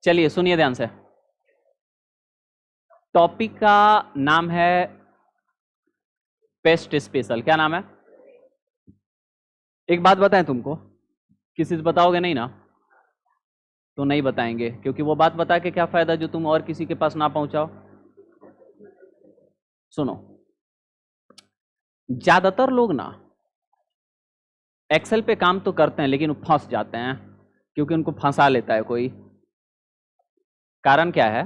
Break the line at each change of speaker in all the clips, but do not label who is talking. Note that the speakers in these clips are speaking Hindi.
चलिए सुनिए ध्यान से। टॉपिक का नाम है पेस्ट स्पेशल। क्या नाम है? एक बात बताएं तुमको, किसी से बताओगे नहीं ना? तो नहीं बताएंगे, क्योंकि वो बात बता के क्या फायदा जो तुम और किसी के पास ना पहुंचाओ। सुनो, ज्यादातर लोग ना एक्सेल पे काम तो करते हैं लेकिन वो फंस जाते हैं, क्योंकि उनको फंसा लेता है कोई। कारण क्या है?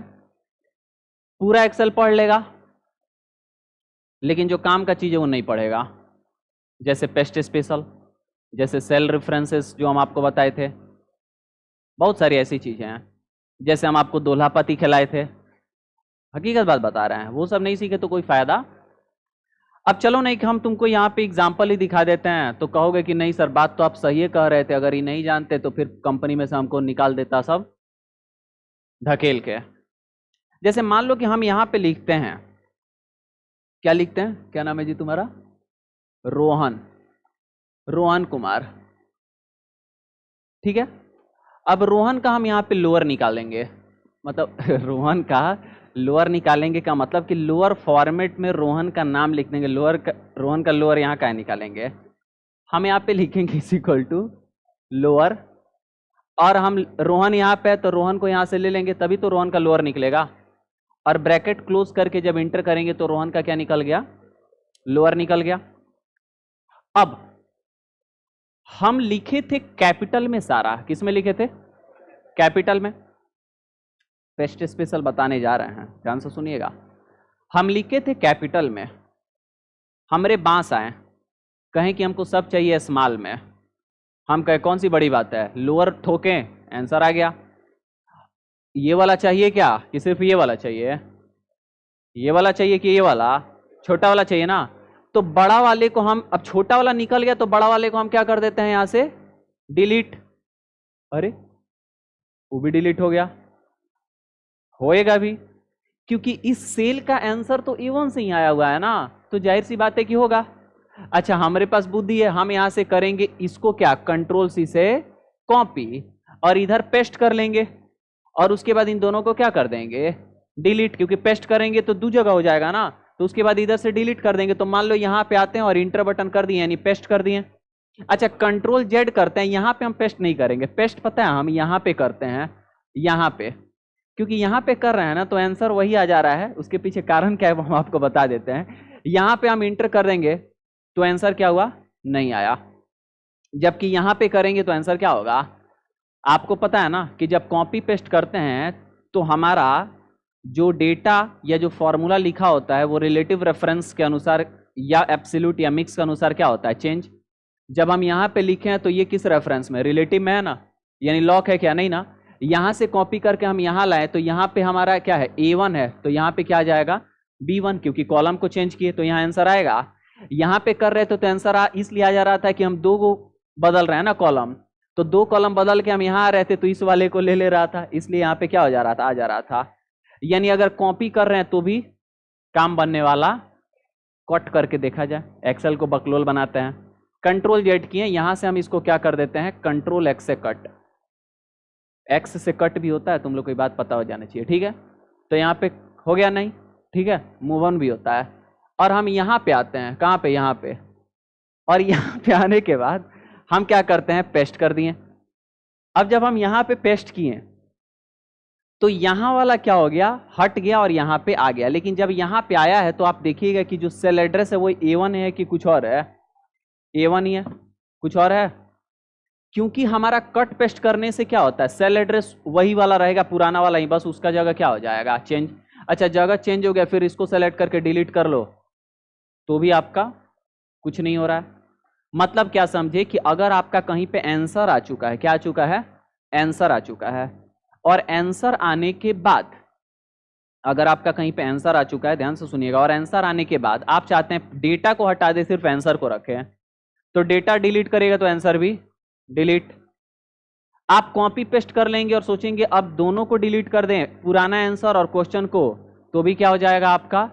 पूरा एक्सेल पढ़ लेगा लेकिन जो काम का चीज है वो नहीं पढ़ेगा। जैसे पेस्ट स्पेशल, जैसे सेल रेफरेंसेस जो हम आपको बताए थे, बहुत सारी ऐसी चीजें हैं। जैसे हम आपको दोल्हापति खिलाए थे, हकीकत बात बता रहे हैं, वो सब नहीं सीखे तो कोई फायदा। अब चलो नहीं कि हम तुमको यहाँ पे एग्जाम्पल ही दिखा देते हैं तो कहोगे कि नहीं सर बात तो आप सही कह रहे थे, अगर ये नहीं जानते तो फिर कंपनी में से हमको निकाल देता सब धकेल के। जैसे मान लो कि हम यहाँ पे लिखते हैं, क्या लिखते हैं, क्या नाम है जी तुम्हारा? रोहन, रोहन कुमार, ठीक है। अब रोहन का हम यहाँ पे लोअर निकालेंगे, मतलब रोहन का लोअर निकालेंगे का मतलब कि लोअर फॉर्मेट में रोहन का नाम लिख देंगे। लोअर का, रोहन का लोअर यहाँ का निकालेंगे, हम यहाँ पे लिखेंगे इज इक्वल टू लोअर, और हम रोहन यहाँ पे है तो रोहन को यहाँ से ले लेंगे, तभी तो रोहन का लोअर निकलेगा। और ब्रैकेट क्लोज करके जब इंटर करेंगे तो रोहन का क्या निकल गया? लोअर निकल गया। अब हम लिखे थे कैपिटल में सारा, किस में लिखे थे? कैपिटल में। पेस्ट स्पेशल बताने जा रहे हैं, ध्यान से सुनिएगा। हम लिखे थे कैपिटल में, हमरे बांस आए, कहें कि हमको सब चाहिए स्मॉल में। हम कहे कौन सी बड़ी बात है, लोअर ठोकें, आंसर आ गया। ये वाला चाहिए क्या, कि सिर्फ ये वाला चाहिए? ये वाला चाहिए कि ये वाला? छोटा वाला चाहिए ना। तो बड़ा वाले को हम, अब छोटा वाला निकल गया तो बड़ा वाले को हम क्या कर देते हैं यहां से? डिलीट। अरे वो भी डिलीट हो गया, होएगा भी, क्योंकि इस सेल का आंसर तो A1 से ही आया हुआ है ना, तो जाहिर सी बात है कि होगा। अच्छा हमारे पास बुद्धि है, हम यहां से करेंगे इसको क्या, कंट्रोल C से कॉपी और इधर पेस्ट कर लेंगे, और उसके बाद इन दोनों को क्या कर देंगे? डिलीट, क्योंकि पेस्ट करेंगे तो दो जगह हो जाएगा ना, तो उसके बाद इधर से डिलीट कर देंगे। तो मान लो यहां पे आते हैं और इंटर बटन कर दिए, यानी पेस्ट कर दिए। अच्छा कंट्रोल Z करते हैं, यहां पे हम पेस्ट नहीं करेंगे, पेस्ट पता है हम यहां पे करते हैं, यहां पे, क्योंकि यहां पे कर रहे हैं ना तो आंसर वही आ जा रहा है। उसके पीछे कारण क्या है वो हम आपको बता देते हैं। यहां पे हम इंटर कर देंगे तो आंसर क्या हुआ? नहीं आया। जबकि यहां पे करेंगे तो आंसर क्या होगा? आपको पता है ना कि जब कॉपी पेस्ट करते हैं तो हमारा जो डेटा या जो फॉर्मूला लिखा होता है वो रिलेटिव रेफरेंस के अनुसार या एब्सोल्यूट या मिक्स के अनुसार क्या होता है? चेंज। जब हम यहाँ पे लिखे हैं तो ये किस रेफरेंस में? रिलेटिव में है ना, यानी लॉक है क्या? नहीं ना। यहां से कॉपी करके हम यहाँ लाए तो यहाँ पे हमारा क्या है? A1 है, तो यहाँ पे क्या आ जाएगा? B1, क्योंकि कॉलम को चेंज किए तो यहाँ आंसर आएगा। यहाँ पे कर रहे थे तो आंसर इसलिए आ जा रहा था कि हम दो को बदल रहे हैं ना कॉलम, तो दो कॉलम बदल के हम यहाँ आ रहे थे तो इस वाले को ले ले रहा था, इसलिए यहाँ पे क्या हो जा रहा था? आ जा रहा था। यानी अगर कॉपी कर रहे हैं तो भी काम बनने वाला। कट करके देखा जाए, एक्सेल को बकलोल बनाते हैं, कंट्रोल Z किए, यहां से हम इसको क्या कर देते हैं? कंट्रोल X से कट। X से कट भी होता है, तुम लोग को बात पता हो जाना चाहिए, ठीक है। तो यहाँ पे हो गया नहीं, ठीक है, मूव ऑन भी होता है। और हम यहाँ पे आते हैं, कहाँ पे? यहाँ पे। और यहाँ पे आने के बाद हम क्या करते हैं? पेस्ट कर दिए। अब जब हम यहाँ पे पेस्ट किए तो यहाँ वाला क्या हो गया? हट गया और यहाँ पे आ गया। लेकिन जब यहाँ पे आया है तो आप देखिएगा कि जो सेल एड्रेस है वो A1 है कि कुछ और है? A1 ही है, कुछ और है? क्योंकि हमारा कट पेस्ट करने से क्या होता है? सेल एड्रेस वही वाला रहेगा, पुराना वाला ही, बस उसका जगह क्या हो जाएगा? चेंज। अच्छा जगह चेंज हो गया, फिर इसको सेलेक्ट करके डिलीट कर लो तो भी आपका कुछ नहीं हो रहा है। मतलब क्या समझे कि अगर आपका कहीं पे आंसर आ चुका है, क्या आ चुका है? आंसर आ चुका है, और आंसर आने के बाद, अगर आपका कहीं पे आंसर आ चुका है, ध्यान से सुनिएगा, और आंसर आने के बाद आप चाहते हैं डेटा को हटा दे, सिर्फ आंसर को रखें, तो डेटा डिलीट करेगा तो आंसर भी डिलीट। आप कॉपी पेस्ट कर लेंगे और सोचेंगे अब दोनों को डिलीट कर दें, पुराना आंसर और क्वेश्चन को, तो भी क्या हो जाएगा आपका?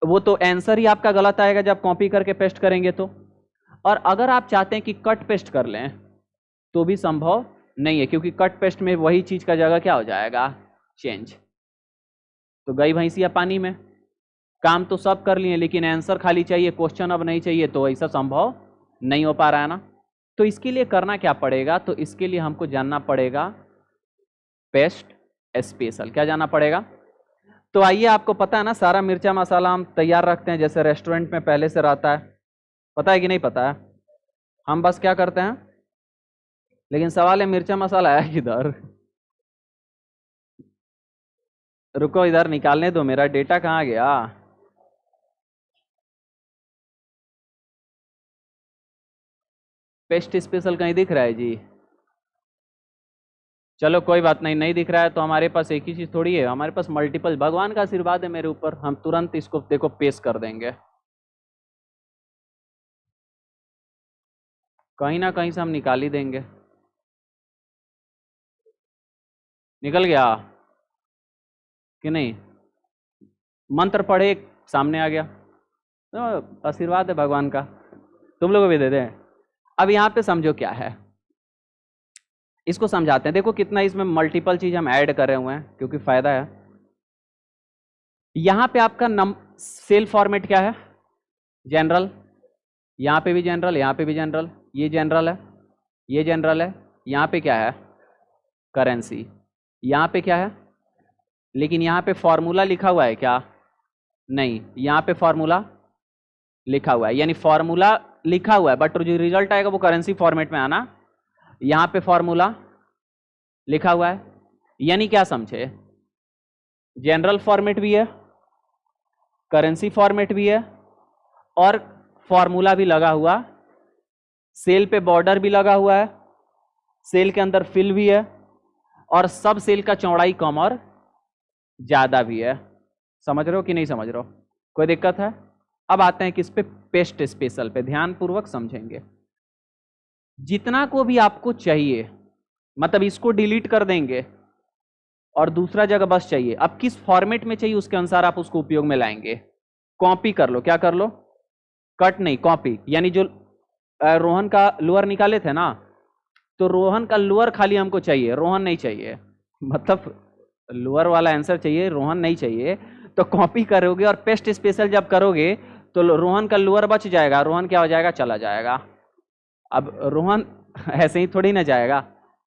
वो तो आंसर ही आपका गलत आएगा जब कॉपी करके पेस्ट करेंगे तो। और अगर आप चाहते हैं कि कट पेस्ट कर लें तो भी संभव नहीं है, क्योंकि कट पेस्ट में वही चीज का जगह क्या हो जाएगा, चेंज। तो गई भैंसिया पानी में। काम तो सब कर लिए लेकिन आंसर खाली चाहिए, क्वेश्चन अब नहीं चाहिए, तो ऐसा संभव नहीं हो पा रहा है ना। तो इसके लिए करना क्या पड़ेगा, तो इसके लिए हमको जानना पड़ेगा पेस्ट स्पेशल। क्या जानना पड़ेगा, तो आइए, आपको पता है ना सारा मिर्चा मसाला हम तैयार रखते हैं जैसे रेस्टोरेंट में पहले से रहता है, पता है कि नहीं पता है। हम बस क्या करते हैं, लेकिन सवाल है मिर्चा मसाला है किधर। रुको इधर निकालने दो, मेरा डेटा कहाँ गया। पेस्ट स्पेशल कहीं दिख रहा है जी, चलो कोई बात नहीं, नहीं दिख रहा है तो हमारे पास एक ही चीज थोड़ी है, हमारे पास मल्टीपल। भगवान का आशीर्वाद है मेरे ऊपर, हम तुरंत इसको देखो पेश कर देंगे, कहीं ना कहीं से हम निकाल ही देंगे। निकल गया कि नहीं, मंत्र पढ़े सामने आ गया, तो आशीर्वाद है भगवान का, तुम लोगों को भी दे दें। अब यहाँ पे समझो क्या है, इसको समझाते हैं। देखो कितना इसमें मल्टीपल चीज हम ऐड कर रहे हुए हैं, क्योंकि फायदा है। यहाँ पे आपका सेल फॉर्मेट क्या है, जनरल। यहाँ पे भी जनरल, यहाँ पे भी जनरल, ये जनरल है, ये जनरल है। यहाँ पे क्या है, करेंसी। यहाँ पे क्या है, लेकिन यहाँ पे फॉर्मूला लिखा हुआ है क्या, नहीं, यहाँ पे फॉर्मूला लिखा हुआ है, यानी फॉर्मूला लिखा हुआ है बट जो रिजल्ट आएगा वो करेंसी फॉर्मेट में आना। यहाँ पे फॉर्मूला लिखा हुआ है, यानी क्या समझे, जनरल फॉर्मेट भी है, करेंसी फॉर्मेट भी है, और फॉर्मूला भी लगा हुआ, सेल पे बॉर्डर भी लगा हुआ है, सेल के अंदर फिल भी है, और सब सेल का चौड़ाई कम और ज्यादा भी है। समझ रहे हो कि नहीं समझ रहे हो, कोई दिक्कत है। अब आते हैं किस पे, पेस्ट स्पेशल पे, ध्यान पूर्वक समझेंगे। जितना को भी आपको चाहिए, मतलब इसको डिलीट कर देंगे और दूसरा जगह बस चाहिए, अब किस फॉर्मेट में चाहिए उसके अनुसार आप उसको उपयोग में लाएंगे। कॉपी कर लो, क्या कर लो, कट नहीं, कॉपी। यानी जो रोहन का लोअर निकाले थे ना, तो रोहन का लोअर खाली हमको चाहिए, रोहन नहीं चाहिए, मतलब लोअर वाला आंसर चाहिए, रोहन नहीं चाहिए। तो कॉपी करोगे और पेस्ट स्पेशल जब करोगे तो रोहन का लोअर बच जाएगा, रोहन क्या हो जाएगा, चला जाएगा। अब रोहन ऐसे ही थोड़ी ना जाएगा।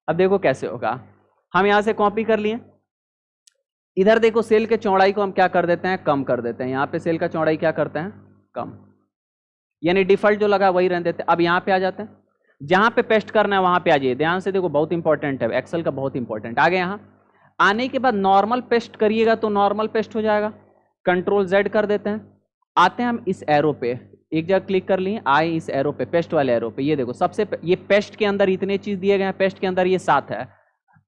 अब देखो कैसे होगा, हम यहां से कॉपी कर लिए, इधर देखो सेल के चौड़ाई को हम क्या कर देते हैं, कम कर देते हैं। यहाँ पे सेल का चौड़ाई क्या करते हैं, कम, यानी डिफॉल्ट जो लगा वही रहने देते हैं। अब यहाँ पे आ जाते हैं, जहां पे पेस्ट करना है वहां पे आ जाइए, ध्यान से देखो, बहुत इंपॉर्टेंट है, एक्सेल का बहुत इंपॉर्टेंट। आगे यहाँ आने के बाद नॉर्मल पेस्ट करिएगा तो नॉर्मल पेस्ट हो जाएगा, कंट्रोल जेड कर देते हैं। आते हैं हम इस एरो पे, एक जगह क्लिक कर लिए, आए इस एरो पे, पेस्ट वाले एरो पे, ये देखो सबसे ये पेस्ट के अंदर इतने चीज दिए गए हैं, पेस्ट के अंदर ये 7 है,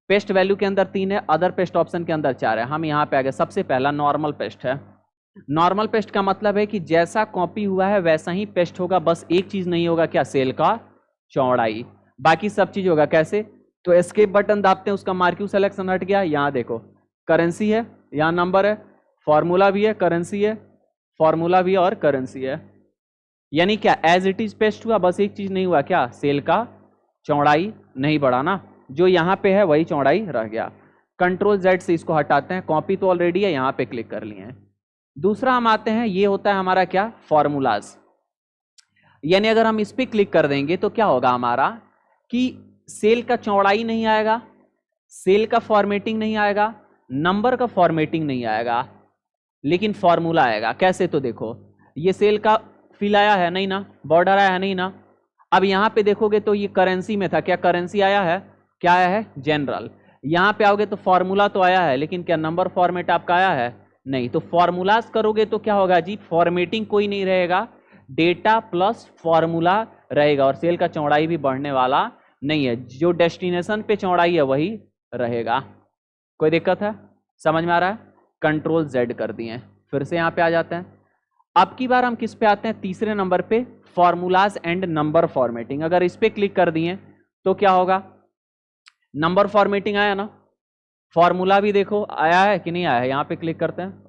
पेस्ट वैल्यू के अंदर 3 है, अदर पेस्ट ऑप्शन के अंदर 4 है। हम यहाँ पे आ गए, सबसे पहला नॉर्मल पेस्ट है। नॉर्मल पेस्ट का मतलब है कि जैसा कॉपी हुआ है वैसा ही पेस्ट होगा, बस एक चीज नहीं होगा, क्या, सेल का चौड़ाई, बाकी सब चीज होगा। कैसे, तो एस्केप बटन दाबते हैं, उसका मार्क्यू सिलेक्शन हट गया। यहाँ देखो करेंसी है, यहाँ नंबर है, फॉर्मूला भी है, करेंसी है, फॉर्मूला भी है और करेंसी है, यानी क्या, एज इट इज पेस्ट हुआ, बस एक चीज नहीं हुआ, क्या, सेल का चौड़ाई नहीं बढ़ाना, जो यहाँ पे है वही चौड़ाई रह गया। कंट्रोल जेड से इसको हटाते हैं, कॉपी तो ऑलरेडी है, यहाँ पे क्लिक कर लिए हैं। दूसरा हम आते हैं, ये होता है हमारा क्या, फॉर्मूलाज, यानी अगर हम इस पे क्लिक कर देंगे तो क्या होगा हमारा, कि सेल का चौड़ाई नहीं आएगा, सेल का फॉर्मेटिंग नहीं आएगा, नंबर का फॉर्मेटिंग नहीं आएगा, लेकिन फॉर्मूला आएगा। कैसे, तो देखो ये सेल का फिल आया है नहीं ना, बॉर्डर आया है नहीं ना। अब यहाँ पे देखोगे तो ये करेंसी में था, क्या करेंसी आया है, क्या आया है, जनरल। यहाँ पे आओगे तो फॉर्मूला तो आया है, लेकिन क्या नंबर फॉर्मेट आपका आया है, नहीं। तो फॉर्मूलाज करोगे तो क्या होगा जी, फॉर्मेटिंग कोई नहीं रहेगा, डेटा प्लस फॉर्मूला रहेगा, और सेल का चौड़ाई भी बढ़ने वाला नहीं है, जो डेस्टिनेशन पे चौड़ाई है वही रहेगा। कोई दिक्कत है, समझ में आ रहा है। कंट्रोल जेड कर दिए, फिर से यहाँ पे आ जाते हैं। अब की बार हम किस पे आते हैं, तीसरे नंबर पे, फॉर्मूलाज एंड नंबर फॉर्मेटिंग। अगर इस पे क्लिक कर दिए तो क्या होगा, नंबर फॉर्मेटिंग आया ना, फॉर्मूला भी देखो आया है कि नहीं आया है। यहाँ पे क्लिक करते हैं,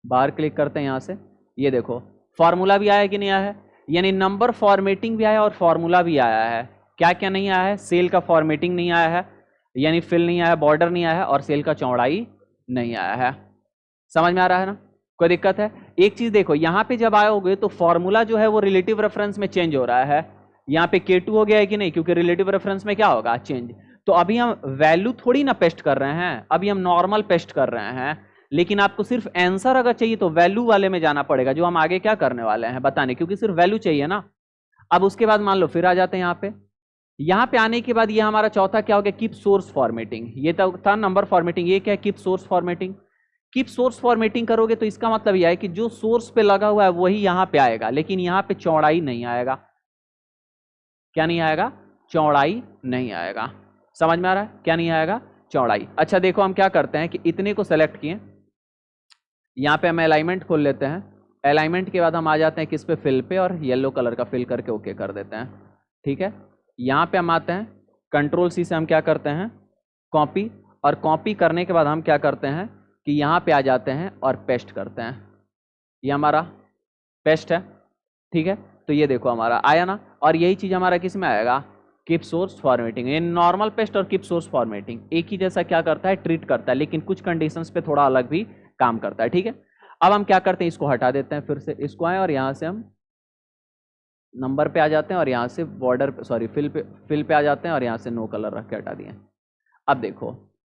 बाहर क्लिक करते हैं यहाँ से, ये देखो फॉर्मूला भी आया है कि नहीं आया है, यानी नंबर फॉर्मेटिंग भी आया और फॉर्मूला भी आया है। क्या क्या नहीं आया है? सेल का फॉर्मेटिंग नहीं आया है, यानी फिल नहीं आया है, बॉर्डर नहीं आया है, और सेल का चौड़ाई नहीं आया है। समझ में आ रहा है ना? कोई दिक्कत है? एक चीज देखो, यहां पे जब आओगे तो फॉर्मूला जो है वो रिलेटिव रेफरेंस में चेंज हो रहा है। यहाँ पे K2 हो गया है कि नहीं, क्योंकि रिलेटिव रेफरेंस में क्या होगा? चेंज। तो अभी हम वैल्यू थोड़ी ना पेस्ट कर रहे हैं, अभी हम नॉर्मल पेस्ट कर रहे हैं। लेकिन आपको सिर्फ आंसर अगर चाहिए तो वैल्यू वाले में जाना पड़ेगा, जो हम आगे क्या करने वाले हैं बताने, क्योंकि सिर्फ वैल्यू चाहिए ना। अब उसके बाद मान लो फिर आ जाते हैं यहाँ पे आने के बाद ये हमारा चौथा क्या हो गया? Keep source formatting. ये तो था नंबर फॉर्मेटिंग, ये क्या है? Keep source formatting. Keep source formatting करोगे तो इसका मतलब यह है कि जो सोर्स पे लगा हुआ है वही यहां पे आएगा, लेकिन यहां पे चौड़ाई नहीं आएगा। क्या नहीं आएगा? चौड़ाई नहीं आएगा। समझ में आ रहा है? क्या नहीं आएगा? चौड़ाई। अच्छा देखो, हम क्या करते हैं कि इतने को सेलेक्ट किए, यहाँ पे हम अलाइनमेंट खोल लेते हैं। अलाइनमेंट के बाद हम आ जाते हैं किस पे? फिल पे, और येलो कलर का फिल करके ओके कर देते हैं। ठीक है, यहाँ पे हम आते हैं, कंट्रोल सी से हम क्या करते हैं? कॉपी। और कॉपी करने के बाद हम क्या करते हैं कि यहाँ पे आ जाते हैं और पेस्ट करते हैं। ये हमारा पेस्ट है। ठीक है, तो ये देखो हमारा आया ना। और यही चीज हमारा किस में आएगा? Keep source formatting. ये नॉर्मल पेस्ट और कीप सोर्स फॉर्मेटिंग एक ही जैसा क्या करता है? ट्रीट करता है, लेकिन कुछ कंडीशंस पे थोड़ा अलग भी काम करता है। ठीक है, अब हम क्या करते हैं? इसको हटा देते हैं, फिर से इसको आए और यहाँ से हम नंबर पे आ जाते हैं, और यहाँ से बॉर्डर सॉरी फिल पे आ जाते हैं, और यहाँ से नो कलर रख के हटा दिए। अब देखो,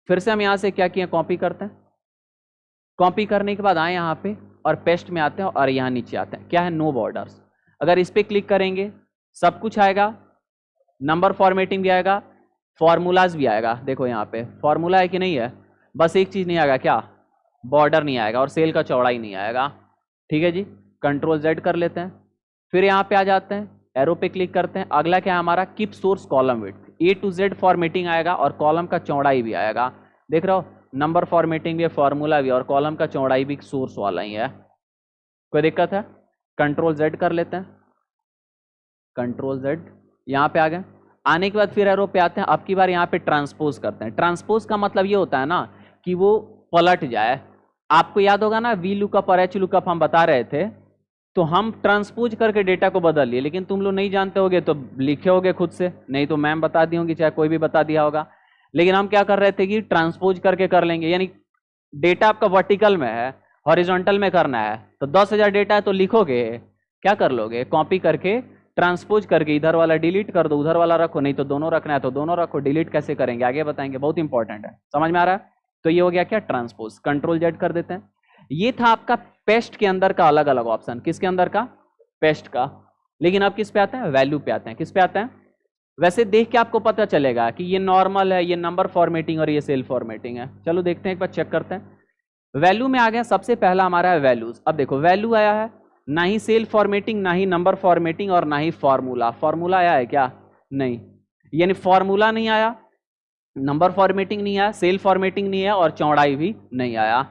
फिर से हम यहाँ से क्या किए? कॉपी करते हैं। कॉपी करने के बाद आए यहाँ पे और पेस्ट में आते हैं, और यहाँ नीचे आते हैं, क्या है? No borders. अगर इस पे क्लिक करेंगे सब कुछ आएगा, नंबर फॉर्मेटिंग भी आएगा, फॉर्मूलाज भी आएगा। देखो यहाँ पे फॉर्मूला है कि नहीं है? बस एक चीज नहीं आएगा, क्या? बॉर्डर नहीं आएगा, और सेल का चौड़ाई नहीं आएगा। ठीक है जी, कंट्रोल Z कर लेते हैं, फिर यहाँ पे आ जाते हैं, एरो पे क्लिक करते हैं। अगला क्या है हमारा? Keep source column width. A to Z formatting आएगा, और कॉलम का चौड़ाई भी आएगा। देख रहे हो, नंबर फॉर्मेटिंग भी, फॉर्मूला भी, और कॉलम का चौड़ाई भी सोर्स वाला ही है। कोई दिक्कत है? कंट्रोल Z कर लेते हैं, कंट्रोल Z, यहाँ पे आ गए। आने के बाद फिर एरो पे आते हैं, अब की बार यहाँ पे ट्रांसपोज करते हैं। ट्रांसपोज का मतलब ये होता है ना कि वो पलट जाए। आपको याद होगा ना, वी लुकअप और एच लुकअप हम बता रहे थे, तो हम ट्रांसपोज करके डेटा को बदल लिए, लेकिन तुम लोग नहीं जानते होगे तो लिखे होगे खुद से, नहीं तो मैम बता दी होंगी, चाहे कोई भी बता दिया होगा। लेकिन हम क्या कर रहे थे कि ट्रांसपोज करके कर लेंगे, यानी डेटा आपका वर्टिकल में है, हॉरिजॉन्टल में करना है, तो 10,000 डेटा है तो लिखोगे, क्या कर लोगे? कॉपी करके ट्रांसपोज करके इधर वाला डिलीट कर दो, उधर वाला रखो, नहीं तो दोनों रखना है तो दोनों रखो। डिलीट कैसे करेंगे आगे बताएंगे, बहुत इंपॉर्टेंट है। समझ में आ रहा है? तो ये हो गया क्या? ट्रांसपोज। कंट्रोल Z कर देते हैं। ये था आपका पेस्ट के अंदर का अलग अलग ऑप्शन। किसके अंदर का? पेस्ट का। लेकिन अब किस पे आते हैं? वैल्यू पे आते हैं। किस पे आते हैं? वैसे देख के आपको पता चलेगा कि ये नॉर्मल है, ये नंबर फॉर्मेटिंग और ये सेल फॉर्मेटिंग है। चलो देखते हैं, एक बार चेक करते हैं। वैल्यू में आ गया, सबसे पहला हमारा है वैल्यूज। अब देखो वैल्यू आया है, ना ही सेल फॉर्मेटिंग, ना ही नंबर फॉर्मेटिंग, और ना ही फॉर्मूला। फॉर्मूला आया है क्या? नहीं, यानी फॉर्मूला नहीं आया, नंबर फॉर्मेटिंग नहीं आया, सेल फॉर्मेटिंग नहीं है, और चौड़ाई भी नहीं आया।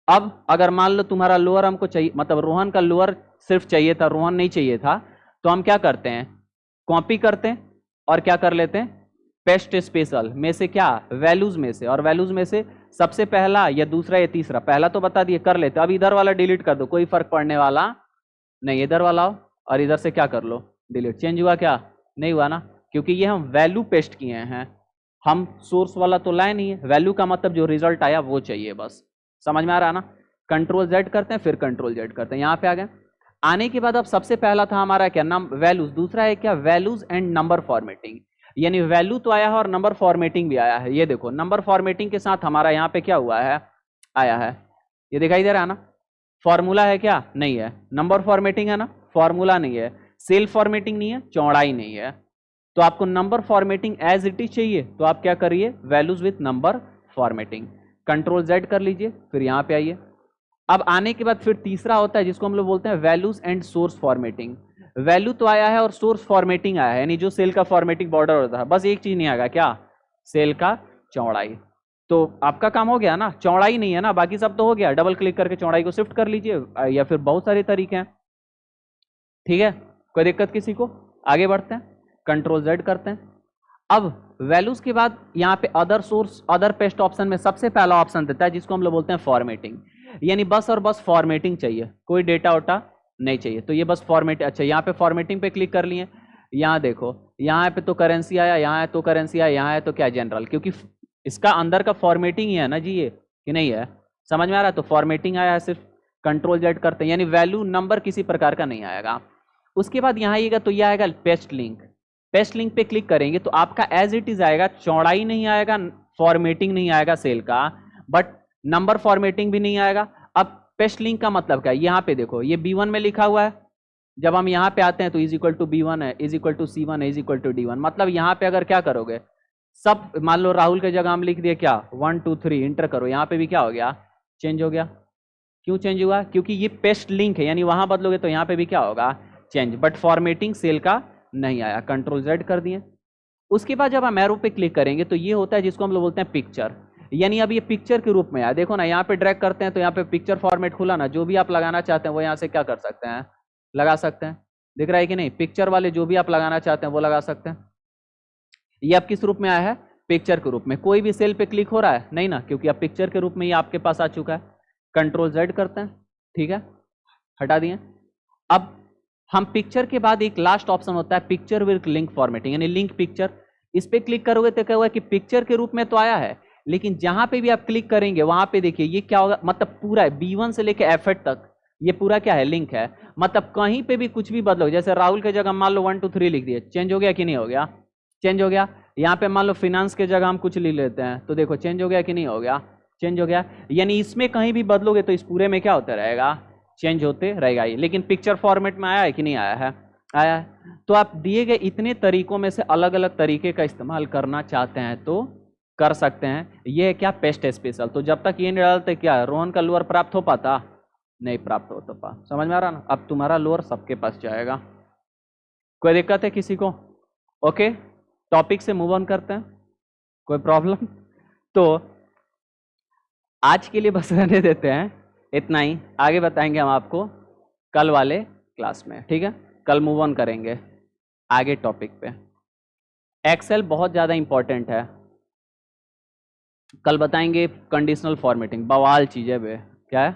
अब अगर मान लो तुम्हारा लोअर हमको चाहिए, मतलब रोहन का लोअर सिर्फ चाहिए था, रोहन नहीं चाहिए था, तो हम क्या करते हैं? कॉपी करते हैं और क्या कर लेते हैं? पेस्ट स्पेशल में से क्या? वैल्यूज में से। और वैल्यूज में से सबसे पहला या दूसरा या तीसरा, पहला तो बता दिए, कर लेते। अब इधर वाला डिलीट कर दो, कोई फर्क पड़ने वाला नहीं। इधर वाला आओ और इधर से क्या कर लो? डिलीट। चेंज हुआ क्या? नहीं हुआ ना, क्योंकि ये हम वैल्यू पेस्ट किए हैं, हम सोर्स वाला तो लाए नहीं है। वैल्यू का मतलब जो रिजल्ट आया वो चाहिए बस। समझ में आ रहा है ना? कंट्रोल Z करते हैं, फिर कंट्रोल Z करते हैं, यहाँ पे आ गए। आने के बाद अब सबसे पहला था हमारा क्या? वैल्यूज। दूसरा है क्या? वैल्यूज एंड नंबर फॉर्मेटिंग, यानी वैल्यू तो आया है और नंबर फॉर्मेटिंग भी आया है। ये देखो, नंबर फॉर्मेटिंग के साथ हमारा यहाँ पे क्या हुआ है? आया है, ये दिखाई दे रहा है ना? फॉर्मूला है क्या? नहीं है। नंबर फॉर्मेटिंग है ना? फॉर्मूला नहीं है। सेल फॉर्मेटिंग नहीं है, चौड़ाई नहीं है। तो आपको number formatting as it is चाहिए, तो आप क्या करिए? Values with number formatting. Control Z कर लीजिए, फिर यहाँ पे आइए। अब आने के बाद फिर तीसरा होता है जिसको हम लोग बोलते हैं values and source formatting. Value तो आया है और सोर्स फॉर्मेटिंग आया है, यानी जो सेल का फॉर्मेटिंग बॉर्डर होता है, बस एक चीज नहीं आएगा, क्या? सेल का चौड़ाई। तो आपका काम हो गया ना? चौड़ाई नहीं है ना, बाकी सब तो हो गया। डबल क्लिक करके चौड़ाई को शिफ्ट कर लीजिए, या फिर बहुत सारे तरीके हैं। ठीक है, कोई दिक्कत किसी को? आगे बढ़ते हैं, कंट्रोल Z करते हैं। अब वैल्यूज के बाद यहाँ पे other source, other paste option में सबसे पहला ऑप्शन देता है जिसको हम लोग बोलते हैं फॉर्मेटिंग, यानी बस और बस फॉर्मेटिंग चाहिए, कोई डेटा वोटा नहीं चाहिए, तो ये बस फॉर्मेट। अच्छा, यहाँ पे फॉर्मेटिंग पे क्लिक कर लिए, यहाँ देखो, यहाँ पे तो करेंसी आया, यहाँ है तो करेंसी आया, यहाँ है तो क्या जनरल, क्योंकि इसका अंदर का फॉर्मेटिंग ही है ना जी ये, कि नहीं है? समझ में आ रहा है? तो फॉर्मेटिंग आया है, सिर्फ कंट्रोल जेड करते हैं, यानी वैल्यू नंबर किसी प्रकार का नहीं आएगा। उसके बाद यहाँ आइएगा तो ये आएगा पेस्ट लिंक। पेस्ट लिंक पे क्लिक करेंगे तो आपका एज इट इज आएगा, चौड़ाई नहीं आएगा, फॉर्मेटिंग नहीं आएगा सेल का, बट नंबर फॉर्मेटिंग भी नहीं आएगा। अब पेस्ट लिंक का मतलब क्या है? यहाँ पे देखो, ये B1 में लिखा हुआ है, जब हम यहाँ पे आते हैं तो इज इक्वल टू B1 है, इज इक्वल टू C1 है, इज इक्वल टू D1। मतलब यहाँ पे अगर क्या करोगे, सब मान लो राहुल के जगह हम लिख दिए क्या 1 2 3 इंटर करो, यहाँ पे भी क्या हो गया, चेंज हो गया। क्यों चेंज हुआ? क्योंकि ये पेस्ट लिंक है, यानी वहां बदलोगे तो यहाँ पे भी क्या होगा, चेंज, बट फॉर्मेटिंग सेल का नहीं आया, कंट्रोल जेड कर दिए। उसके बाद जब हम एरो पे क्लिक करेंगे तो ये होता है जिसको हम लोग बोलते हैं पिक्चर, यानी अब ये पिक्चर के रूप में आया। देखो ना, यहाँ पे ड्रैग करते हैं तो यहाँ पे पिक्चर फॉर्मेट खुला ना, जो भी आप लगाना चाहते हैं वो यहाँ से क्या कर सकते हैं, लगा सकते हैं। दिख रहा है कि नहीं? पिक्चर वाले जो भी आप लगाना चाहते हैं वो लगा सकते हैं। ये अब किस रूप में आया है? पिक्चर के रूप में। कोई भी सेल पे क्लिक हो रहा है नहीं ना, क्योंकि अब पिक्चर के रूप में ये आपके पास आ चुका है। कंट्रोल जेड करते हैं, ठीक है, हटा दिए। अब हम पिक्चर के बाद एक लास्ट ऑप्शन होता है पिक्चर विद लिंक फॉर्मेटिंग, यानी लिंक पिक्चर। इस पे क्लिक करोगे तो क्या होगा कि पिक्चर के रूप में तो आया है, लेकिन जहां पे भी आप क्लिक करेंगे वहां पे देखिए ये क्या होगा, मतलब पूरा है B1 से लेके F8 तक ये पूरा क्या है, लिंक है। मतलब कहीं पे भी कुछ भी बदलो, जैसे राहुल के जगह मान लो 1 2 3 लिख दिए, चेंज हो गया कि नहीं हो गया? चेंज हो गया। यहाँ पे मान लो फिनांस के जगह हम कुछ लिख लेते हैं तो देखो चेंज हो गया कि नहीं हो गया? चेंज हो गया। यानी इसमें कहीं भी बदलोगे तो इस पूरे में क्या होता रहेगा, चेंज होते रहेगा ये। लेकिन पिक्चर फॉर्मेट में आया है कि नहीं आया है? आया है। तो आप दिए गए इतने तरीकों में से अलग अलग तरीके का इस्तेमाल करना चाहते हैं तो कर सकते हैं। ये है क्या, पेस्ट स्पेशल। तो जब तक ये नहीं डालते क्या रोहन का लोअर प्राप्त हो पाता? नहीं प्राप्त हो तो पा। समझ में आ रहा ना? अब तुम्हारा लोअर सबके पास जाएगा। कोई दिक्कत है किसी को? ओके, टॉपिक से मूव ऑन करते हैं, कोई प्रॉब्लम? तो आज के लिए बस रहने देते हैं, इतना ही। आगे बताएंगे हम आपको कल वाले क्लास में, ठीक है? कल मूव ऑन करेंगे आगे टॉपिक पे। एक्सेल बहुत ज़्यादा इंपॉर्टेंट है, कल बताएंगे कंडीशनल फॉर्मेटिंग, बवाल चीज़ें बे। क्या है?